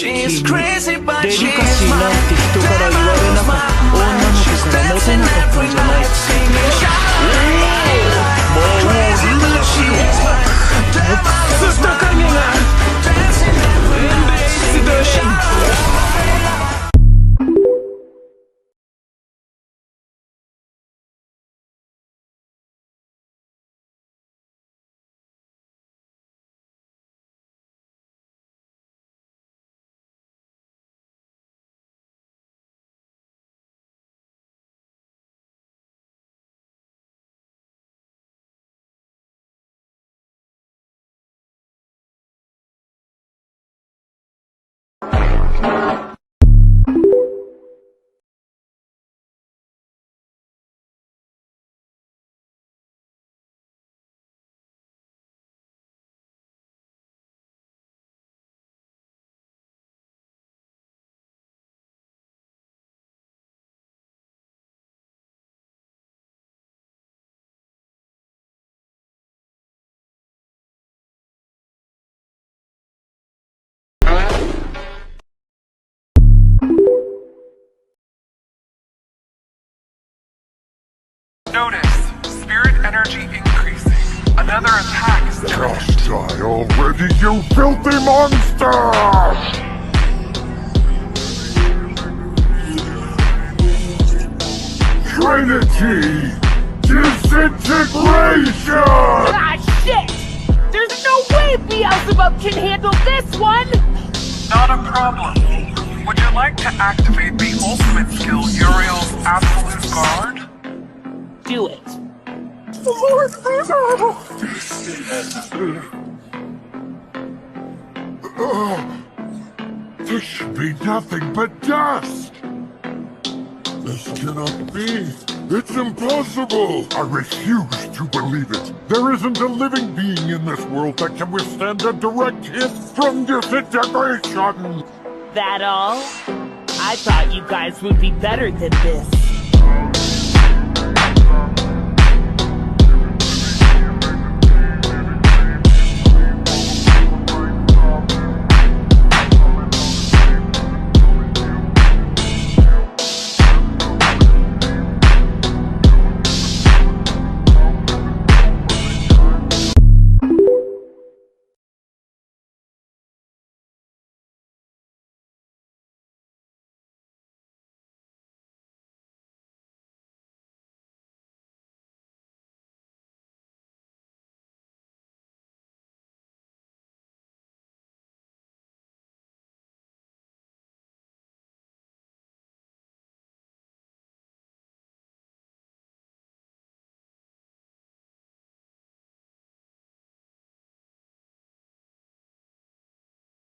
デリカシーなんて人から言われなかった女の子からモテなかったんじゃないか。魔王ルナシオツタ影がエンベイスだし。Notice, spirit energy increasing. Another attack is triggered. Just die already, you filthy monster! Trinity! Disintegration! Ah, shit! There's no way Beelzebub can handle this one! Not a problem. Would you like to activate the ultimate skill, Uriel's Absolute Guard? Do it. This should be nothing but dust! This cannot be! It's impossible! I refuse to believe it! There isn't a living being in this world that can withstand a direct hit from disintegration! That all? I thought you guys would be better than this.